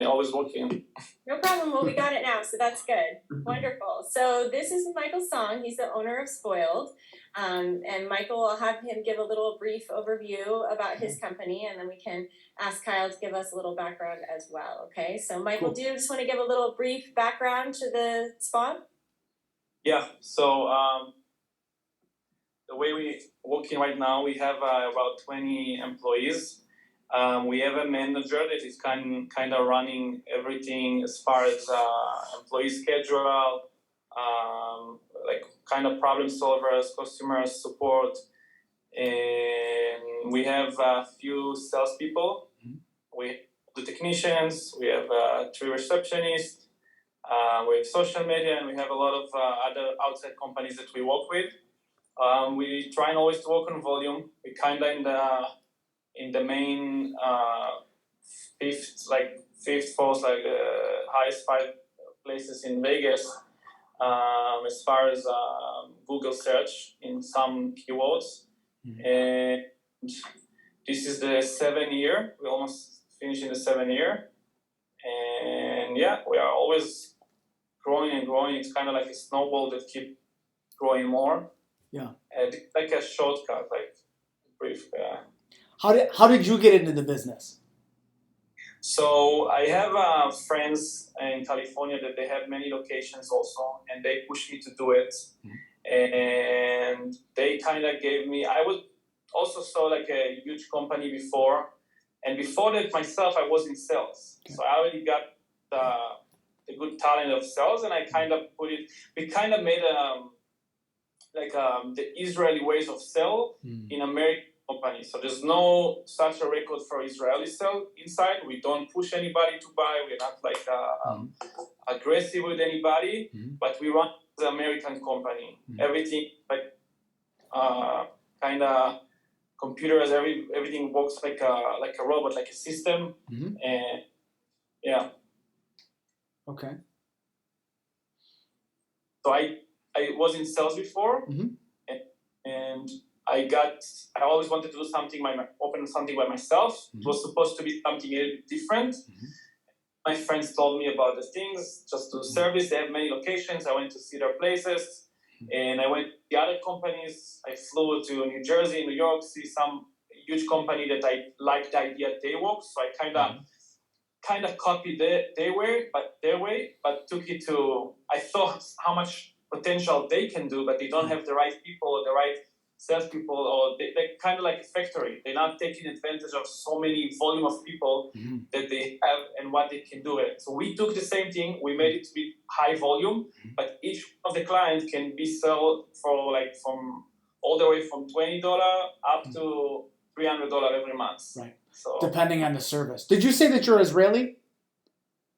Always working. No problem. Well, we got it now, so that's good. Wonderful. So this is Michael Song. He's the owner of Spoiled. And Michael, will have him give a little brief overview about his company, and then we can ask Kyle to give us a little background as well. Okay. So Michael, do you just want to give a little brief background to the spot? Yeah. So the way we working right now, we have about 20 employees. We have a manager that is kind of running everything as far as employee schedule, like kind of problem solvers, customer support, and we have a few salespeople. Mm-hmm. We have the technicians. We have 3 receptionists. We have social media, and we have a lot of other outside companies that we work with. We try and always to work on volume. We kind of in the main fifth, fourth, like the highest 5 places in Vegas, as far as Google search in some keywords. Mm-hmm. And this is the 7th year. We almost finishing the 7th year, and yeah, we are always growing and growing. It's kind of like a snowball that keep growing more. Yeah, it's like a shortcut, like brief. How did you get into the business? So I have friends in California that they have many locations also, and they pushed me to do it. Mm-hmm. And they kind of gave me. I was also saw like a huge company before, and before that myself I was in sales, okay. So I already got the good talent of sales, and I kind of put it. We kind of made the Israeli ways of sell in American company. So there's no such a record for Israeli sell inside. We don't push anybody to buy. We're not like aggressive with anybody, but we run the American company. Everything like kind of computers. Everything works like a robot, like a system. And yeah. Okay. So I was in sales before, and I always wanted to do something open something by myself. It was supposed to be something a little bit different. My friends told me about the things, just to service. They have many locations. I went to see their places, and I went to the other companies. I flew to New Jersey, New York, see some huge company that I liked the idea they work. So I kind of copied their way, but took it to. I thought how much potential they can do, but they don't have the right people, the right salespeople, or they're kind of like a factory. They're not taking advantage of so many volume of people that they have and what they can do it. So we took the same thing. We made it to be high volume, but each of the clients can be sold for like from all the way from $20 up to $300 every month. Right. So depending on the service. Did you say that you're Israeli?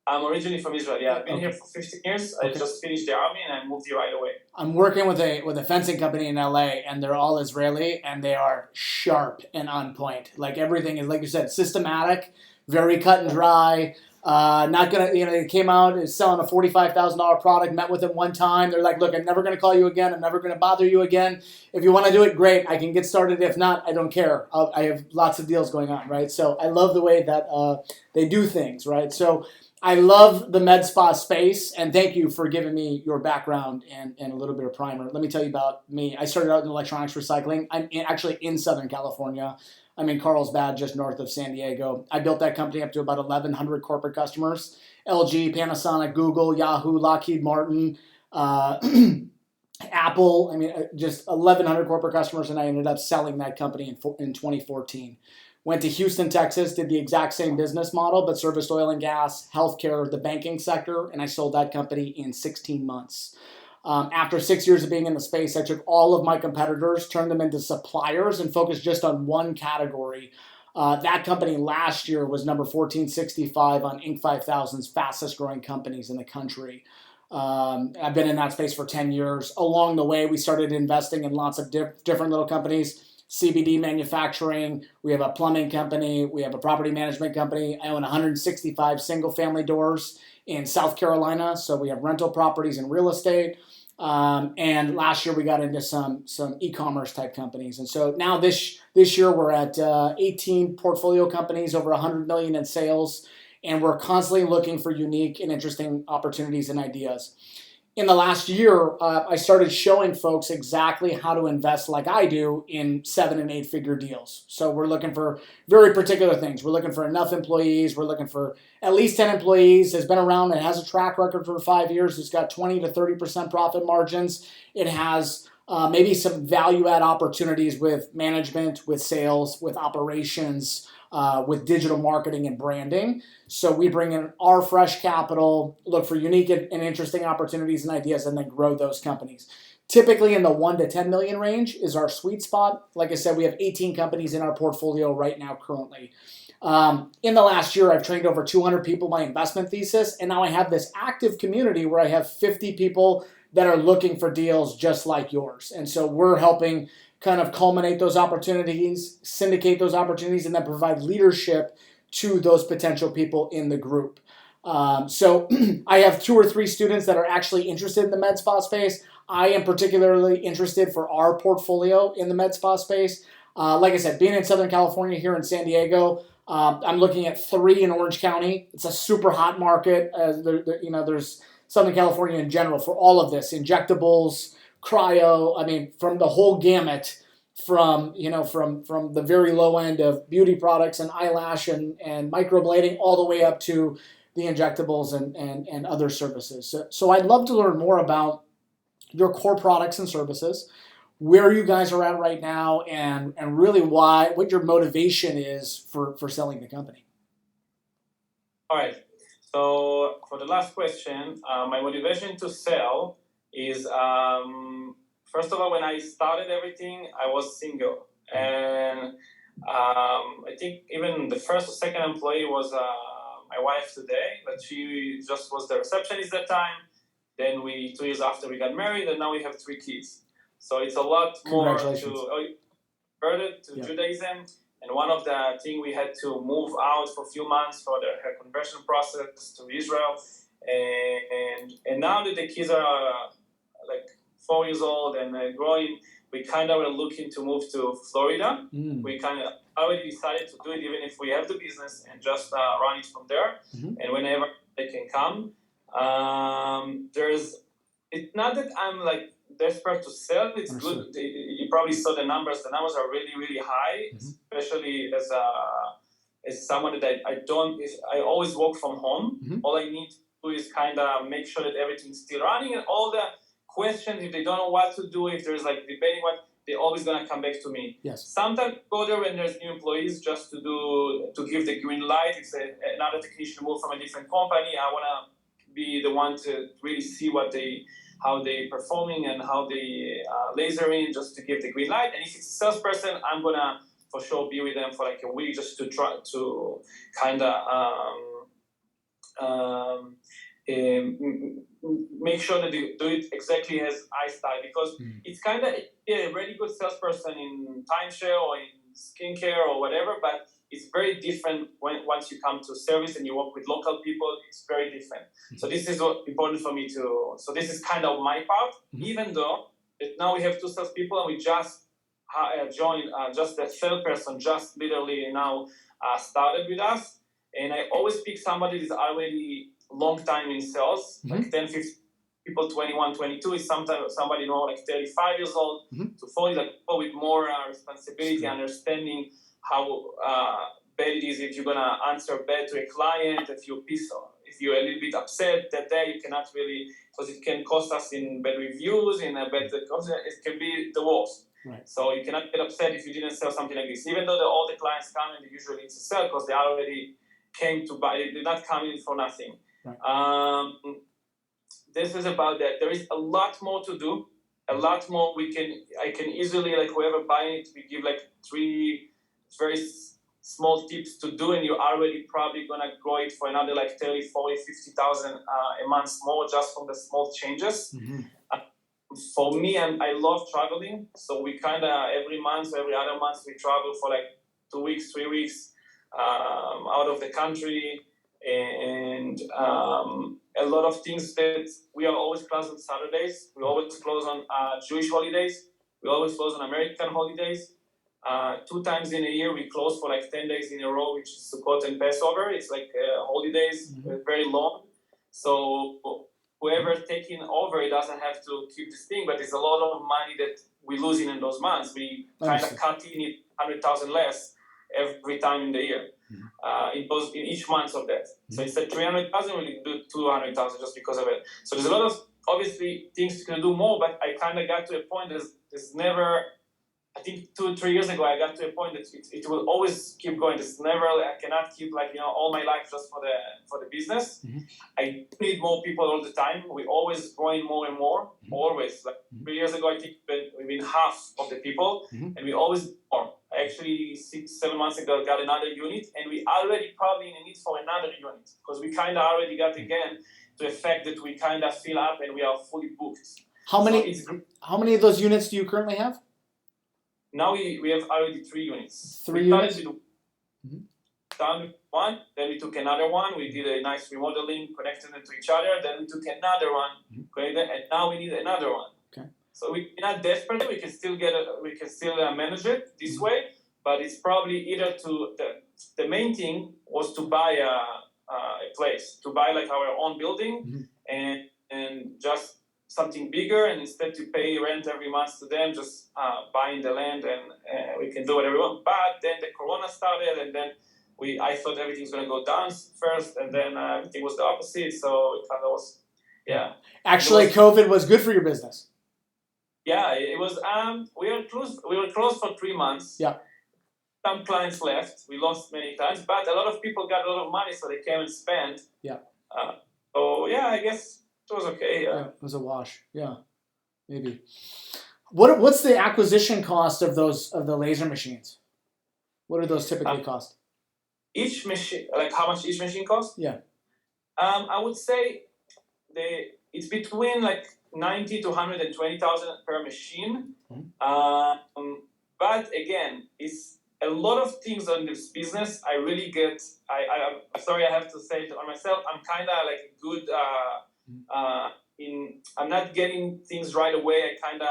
I'm originally from Israel. Yeah, I've been here for 15 years. Okay. I just finished the army and I moved here right away. I'm working with a fencing company in LA, and they're all Israeli, and they are sharp and on point. Like everything is, like you said, systematic, very cut and dry. Not gonna, they came out is selling a $45,000 product. Met with them one time. They're like, look, I'm never gonna call you again. I'm never gonna bother you again. If you want to do it, great. I can get started. If not, I don't care. I have lots of deals going on, right? So I love the way that they do things, right? So I love the med spa space, and thank you for giving me your background and a little bit of primer. Let me tell you about me. I started out in electronics recycling. I'm actually in Southern California. I'm in Carlsbad, just north of San Diego. I built that company up to about 1,100 corporate customers. LG, Panasonic, Google, Yahoo, Lockheed Martin, Apple. I mean, just 1,100 corporate customers, and I ended up selling that company in 2014. Went to Houston, Texas, did the exact same business model, but serviced oil and gas, healthcare, the banking sector, and I sold that company in 16 months. After 6 years of being in the space, I took all of my competitors, turned them into suppliers, and focused just on one category. That company last year was number 1465 on Inc. 5000's fastest growing companies in the country. I've been in that space for 10 years. Along the way, we started investing in lots of different little companies. CBD manufacturing, we have a plumbing company, we have a property management company. I own 165 single family doors in South Carolina, so we have rental properties and real estate. And last year we got into some e-commerce type companies. And so now this year we're at 18 portfolio companies, over 100 million in sales. and we're constantly looking for unique and interesting opportunities and ideas. In the last year, I started showing folks exactly how to invest like I do in 7 and 8 figure deals. So we're looking for very particular things. We're looking for enough employees. We're looking for at least 10 employees, has been around and has a track record for 5 years. It's got 20 to 30% profit margins. It has maybe some value add opportunities with management, with sales, with operations, with digital marketing and branding. So we bring in our fresh capital, look for unique and interesting opportunities and ideas, and then grow those companies. Typically in the 1 to 10 million range is our sweet spot. Like I said, we have 18 companies in our portfolio right now currently. In the last year, I've trained over 200 people my investment thesis, and now I have this active community where I have 50 people that are looking for deals just like yours. And so we're helping kind of culminate those opportunities, syndicate those opportunities, and then provide leadership to those potential people in the group. So I have 2 or 3 students that are actually interested in the med spa space. I am particularly interested for our portfolio in the med spa space. Like I said, being in Southern California here in San Diego, I'm looking at 3 in Orange County. It's a super hot market. There's Southern California in general for all of this, injectables, cryo, I mean, from the whole gamut, from the very low end of beauty products and eyelash and microblading all the way up to the injectables and other services. So I'd love to learn more about your core products and services, where you guys are at right now, and really what your motivation is for selling the company. All right. So for the last question, my motivation to sell is, first of all, when I started everything, I was single. And I think even the first or second employee was my wife today, but she just was the receptionist that time. Then 2 years after we got married, and now we have 3 kids. So it's a lot more to converted to Judaism. And one of the things we had to move out for a few months for her conversion process to Israel. And now that the kids are like 4 years old and growing, we kind of were looking to move to Florida. We kind of already decided to do it, even if we have the business, and just run it from there. And whenever they can come. It's not that I'm like desperate to sell. It's good. You probably saw the numbers. The numbers are really, really high, especially as someone that I always work from home. All I need to do is kind of make sure that everything's still running, and all the questions, if they don't know what to do, if there's like debating they're always going to come back to me. Yes. Sometimes go there when there's new employees just to give the green light. It's another technician move from a different company. I want to be the one to really see how they performing and how they lasering, just to give the green light. And if it's a salesperson, I'm going to for sure be with them for like a week just to try to kind of make sure that they do it exactly as I style, because it's kind of a really good salesperson in timeshare or in skincare or whatever, but it's very different once you come to service and you work with local people. It's very different. So this is important for me so this is kind of my part, even though now we have 2 salespeople and we just joined, just the third person just literally now started with us. And I always pick somebody that's already long time in sales, like 10, 15 people, 21, 22 is sometimes somebody like 35 years old to 40, like people with more responsibility, understanding how bad it is if you're gonna answer bad to a client, if you're a little bit upset that day, you cannot really, because it can cost us in bad reviews, in a bad, it can be the worst. Right. So you cannot get upset if you didn't sell something like this, even though all the clients come and they usually need to sell because they already came to buy. They did not come in for nothing. Right. This is about that. There is a lot more to do. A lot more I can easily, like whoever buying it, we give like 3 very small tips to do, and you're already probably gonna grow it for another like 30, 40, 50,000 a month more just from the small changes. For me, I love traveling. So we kind of every month, every other month, we travel for like 2 weeks, 3 weeks out of the country. And a lot of things that we are always closed on Saturdays. We always close on Jewish holidays. We always close on American holidays. 2 times in a year we close for like 10 days in a row, which is Sukkot and Passover. It's like holidays, very long. So whoever taking over, it doesn't have to keep this thing, but it's a lot of money that we lose in those months. We kind of cut in it 100,000 less every time in the year. In each month of that. So instead 300,000, we do 200,000 just because of it. So there's a lot of obviously things you can do more, but I kind of got to a point there's never. I think 2 or 3 years ago, I got to a point that it will always keep going. It's never. I cannot keep all my life just for the business. I need more people all the time. We always growing more and more. Always. Like 3 years ago, I think we've been half of the people, and we always more. I actually 6-7 months ago got another unit, and we already probably in a need for another unit because we kind of already got again to the fact that we kind of fill up and we are fully booked. How many of those units do you currently have? Now we have already 3 units. 3 units? Started with one, then we took another one. We did a nice remodeling, connected them to each other. Then we took another one, and now we need another one. Okay. So we're not desperate. We can still manage it this way, but it's probably either the main thing was to buy a place, to buy like our own building, and just something bigger, and instead to pay rent every month to them, just buying the land, and we can do whatever we want. But then the corona started, and then I thought everything's gonna go down first, and then everything was the opposite. So it kind of was, yeah. Actually, COVID was good for your business. Yeah, it was. We were closed for 3 months. Yeah. Some clients left. We lost many times, but a lot of people got a lot of money, so they came and spent. Yeah. So yeah, I guess it was okay. Yeah, it was a wash. Yeah, maybe. What's the acquisition cost of the laser machines? What do those typically cost? Each machine, like how much each machine costs? Yeah. I would say it's between like 90 to 120,000 per machine. But again, it's a lot of things on this business. I really get. I'm sorry, I have to say it on myself. I'm kind of like good. I'm not getting things right away. I kind of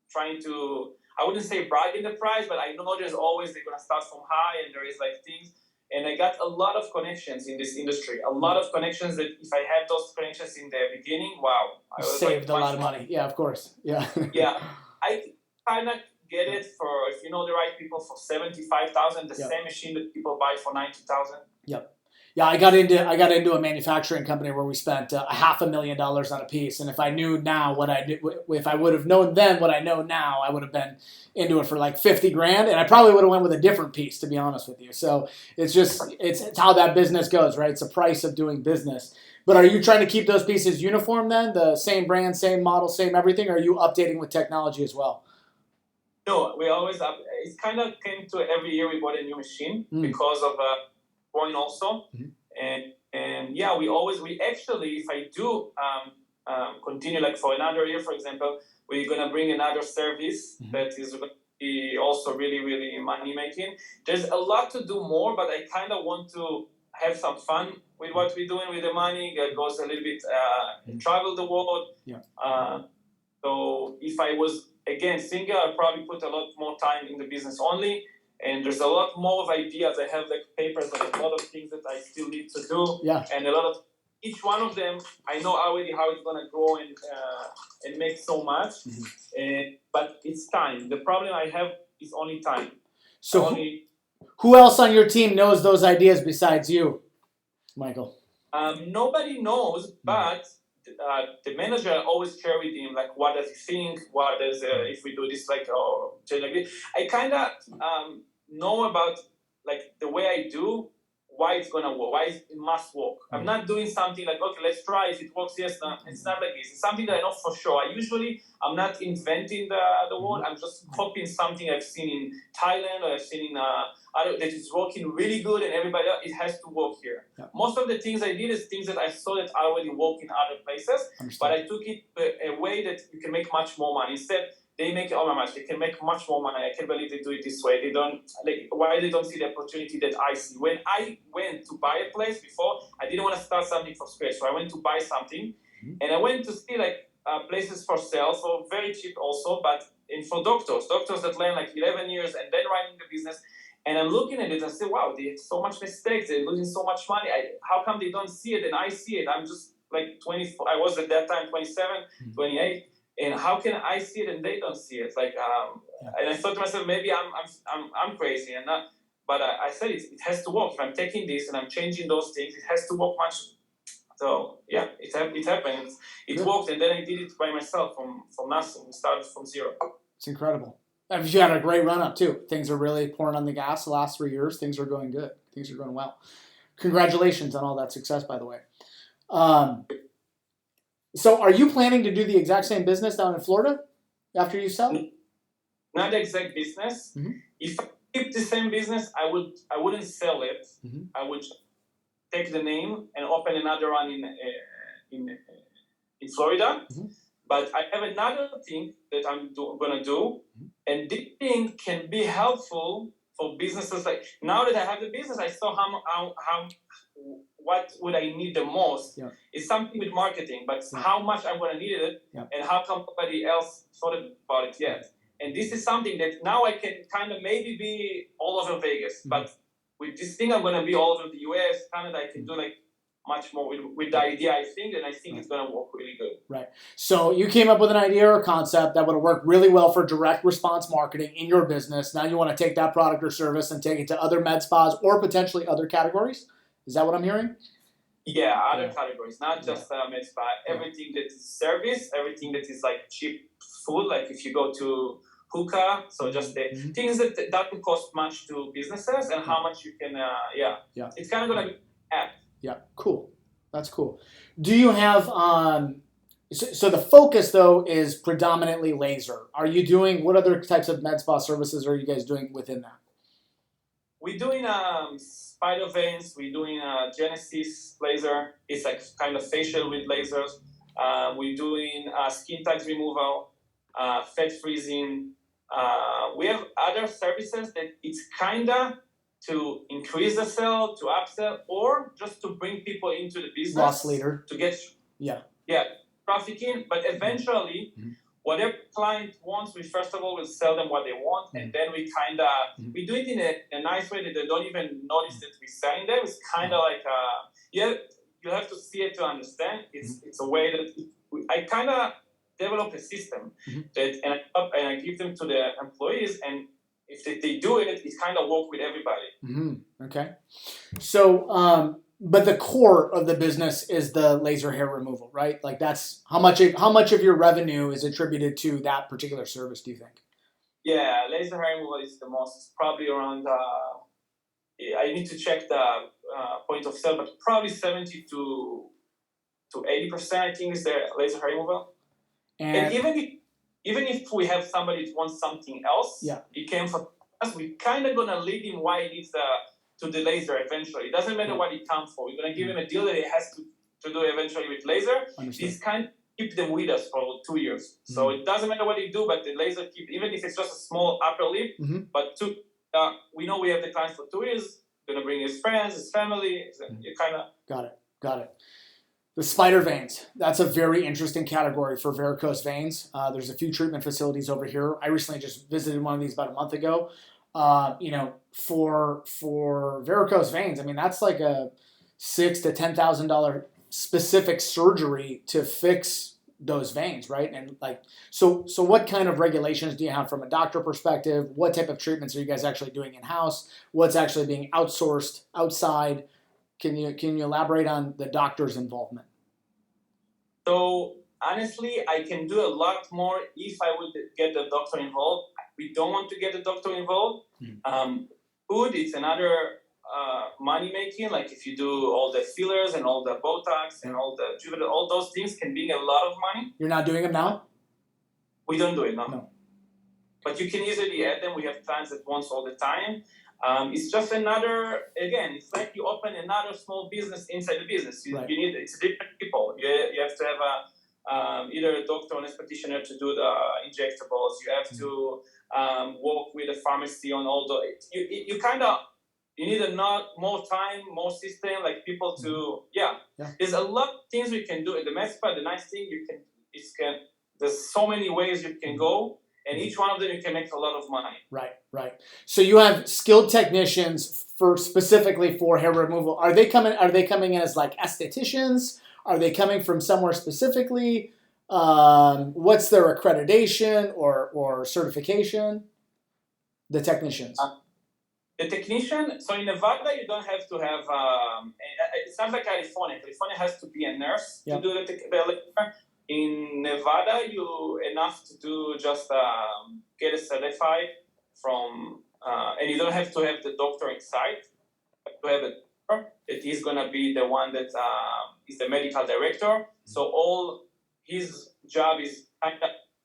trying to. I wouldn't say brag in the price, but I know there's always they're gonna start from high, and there is like things. And I got a lot of connections in this industry. A lot of connections that if I had those connections in the beginning, wow, I would saved a lot of money. Yeah, of course. Yeah. Yeah, I kind of get it for if you know the right people for 75,000, the same machine that people buy for 90,000. Yep. Yeah, I got into a manufacturing company where we spent $500,000 on a piece, and if I knew now what I did, if I would have known then what I know now, I would have been into it for like $50,000, and I probably would have went with a different piece, to be honest with you. So it's how that business goes, right? It's the price of doing business. But are you trying to keep those pieces uniform then, the same brand, same model, same everything, or are you updating with technology as well? No, we always up. It kind of came to every year we bought a new machine because of. Growing also, and yeah, we actually, if I do continue like for another year, for example, we're gonna bring another service that is going to be also really, really money making. There's a lot to do more, but I kind of want to have some fun with what we're doing with the money. That goes a little bit travel the world. Yeah. So if I was again single, I'd probably put a lot more time in the business only. And there's a lot more of ideas. I have like papers, like a lot of things that I still need to do. Yeah. And a lot of each one of them, I know already how it's gonna grow and make so much. But it's time. The problem I have is only time. So who else on your team knows those ideas besides you, Michael? Nobody knows, but the manager always share with him like what does he think, what does if we do this like or change like this. I kind of know about like the way I do, why it's gonna work, why it must work. I'm not doing something like okay, let's try if it works. Yes, no, it's not like this. It's something that I know for sure. I'm not inventing the word. I'm just copying something I've seen in Thailand or I've seen in other that is working really good, and everybody else, it has to work here. Yeah. Most of the things I did is things that I saw that already work in other places, but I took it a way that you can make much more money. Instead, they make they can make much more money. I can't believe they do it this way. They don't why they don't see the opportunity that I see. When I went to buy a place before, I didn't want to start something from scratch. So I went to buy something, and I went to see like places for sale, so very cheap also. But for doctors that learn like 11 years and then running the business. And I'm looking at it and say, wow, they have so much mistakes. They're losing so much money. How come they don't see it and I see it? I'm just like 24. I was at that time 27, 28. And how can I see it and they don't see it? Like, and I thought to myself, maybe I'm crazy and not. But I said it has to work. If I'm taking this and I'm changing those things, it has to work much. So yeah, it happened. It worked, and then I did it by myself from nothing. We started from zero. It's incredible. You had a great run up too. Things are really pouring on the gas the last 3 years. Things are going good. Things are going well. Congratulations on all that success, by the way. So are you planning to do the exact same business down in Florida after you sell? Not the exact business. Mm-hmm. If I keep the same business, I wouldn't sell it. Mm-hmm. I would take the name and open another one in Florida. Mm-hmm. But I have another thing that I'm gonna do, and this thing can be helpful for businesses. Like now that I have the business, I saw how what would I need the most. Yeah. It's something with marketing, but how much I'm gonna need it, and how come nobody else thought about it yet. And this is something that now I can kind of maybe be all over Vegas, but with this thing I'm gonna be all over the US, Canada. I can do like much more with the idea, I think, and I think it's going to work really good. Right. So you came up with an idea or concept that would have worked really well for direct response marketing in your business. Now you want to take that product or service and take it to other med spas or potentially other categories? Is that what I'm hearing? Yeah, other categories, not just med spa. Everything that is service, everything that is like cheap food, like if you go to hookah, so just the things that doesn't cost much to businesses and how much you can, it's kind of going to be app. Yeah, cool. That's cool. Do you have, so the focus though is predominantly laser. Are you doing, what other types of med spa services are you guys doing within that? We're doing spider veins. We're doing Genesis laser. It's like kind of facial with lasers. We're doing skin tags removal, fat freezing. We have other services that it's kind of to increase the sale, to upsell, or just to bring people into the business. Loss leader. To get traffic in. But eventually, whatever client wants, we first of all will sell them what they want, and then we kind of we do it in a nice way that they don't even notice that we're selling them. It's kind of like you have to see it to understand. It's a way that I kind of develop a system that and I give them to the employees, and if they do it, it kind of work with everybody. Okay. So, but the core of the business is the laser hair removal, right? Like that's how much of your revenue is attributed to that particular service, do you think? Yeah, laser hair removal is the most, probably around, I need to check the point of sale, but probably 70 to 80%, I think, is the laser hair removal. And even if we have somebody that wants something else, he came for us, we kind of gonna lead him why he needs to the laser eventually. It doesn't matter what he comes for. We're gonna give him a deal that he has to do eventually with laser. This kind of keep them with us for 2 years. So it doesn't matter what they do, but the laser keep, even if it's just a small upper lip, but we know we have the client for 2 years, gonna bring his friends, his family, you kind of. Got it. The spider veins, that's a very interesting category for varicose veins. There's a few treatment facilities over here. I recently just visited one of these about a month ago. For varicose veins, I mean, that's like a $6,000 to $10,000 specific surgery to fix those veins, right? And like, so what kind of regulations do you have from a doctor perspective? What type of treatments are you guys actually doing in-house? What's actually being outsourced outside? Can you elaborate on the doctor's involvement? So honestly, I can do a lot more if I would get the doctor involved. We don't want to get the doctor involved. Food, it's another money making. Like if you do all the fillers and all the Botox and all the juvenile, all those things can bring a lot of money. You're not doing them now? We don't do it now. No. But you can easily add them. We have clients that wants all the time. It's just another, again, it's like you open another small business inside the business. You need, it's different people. You have to have either a doctor or an practitioner to do the injectables. You have to work with a pharmacy on all the, you need more time, more system, like people to, There's a lot of things we can do in the med spa. The nice thing there's so many ways you can go. and each one of them you can make a lot of money. Right. So you have skilled technicians for specifically for hair removal. Are they coming in as like estheticians? Are they coming from somewhere specifically? What's their accreditation or certification? The technicians. The technician, so in Nevada, you don't have to have, it's not like California. California has to be a nurse to do the lecture. In Nevada, you enough to do just get it certified from, and you don't have to have the doctor inside. You have to have a doctor that is going to be the one that is the medical director. So all his job is,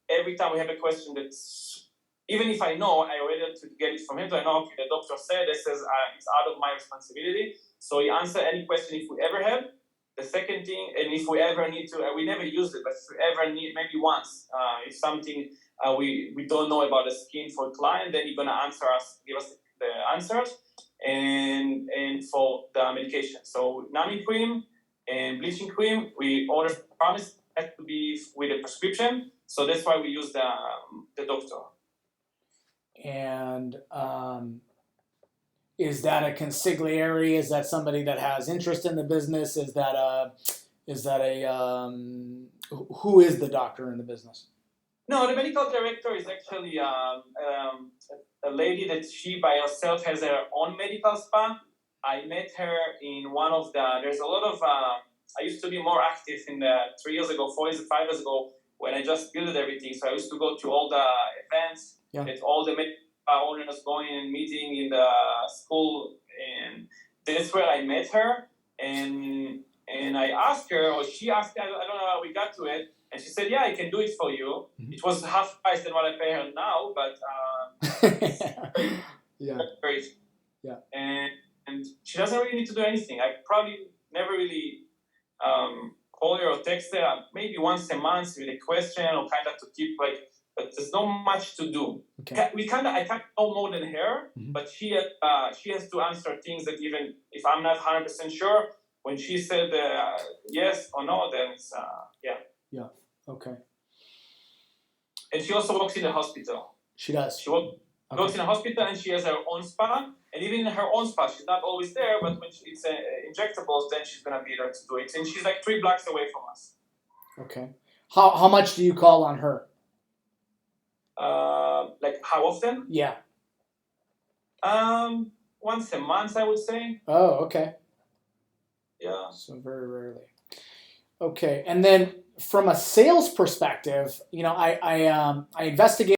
every time we have a question that's, even if I know, I already have to get it from him. So I know, okay, the doctor said, this says it's out of my responsibility. So he answer any question if we ever have. The second thing, and if we ever need to, we never used it, but if we ever need, maybe once, if something we don't know about the skin for client, then he's gonna give us the answers, and for the medication. So numbing cream and bleaching cream, we order promise has to be with a prescription. So that's why we use the doctor. And is that a consigliere? Is that somebody that has interest in the business? Is that a who is the doctor in the business? No, the medical director is actually a lady that she by herself has her own medical spa. I met her in one of there's a lot of, I used to be more active in the 3 years ago, 4 years, 5 years ago, when I just built everything. So I used to go to all the events. Yeah. That all the owners going and meeting in the school, and that's where I met her. And I asked her, or she asked me, I don't know how we got to it, and she said, "Yeah, I can do it for you." Mm-hmm. It was half price than what I pay her now, but yeah, great. Yeah, and she doesn't really need to do anything. I probably never really call her or text her, maybe once a month with a question or kind of to keep like. But there's not much to do. Okay. I can't know more than her, mm-hmm. but she has to answer things that even if I'm not 100% sure, when she said yes or no, then it's yeah. Yeah. Okay. And she also works in the hospital. She does. She works in a hospital, and she has her own spa. And even in her own spa, she's not always there. But when it's injectables, then she's gonna be there to do it. And she's like 3 blocks away from us. Okay. How much do you call on her? Like how often? Yeah. Once a month, I would say. Oh, okay. Yeah. So very rarely. Okay, and then from a sales perspective, I investigate.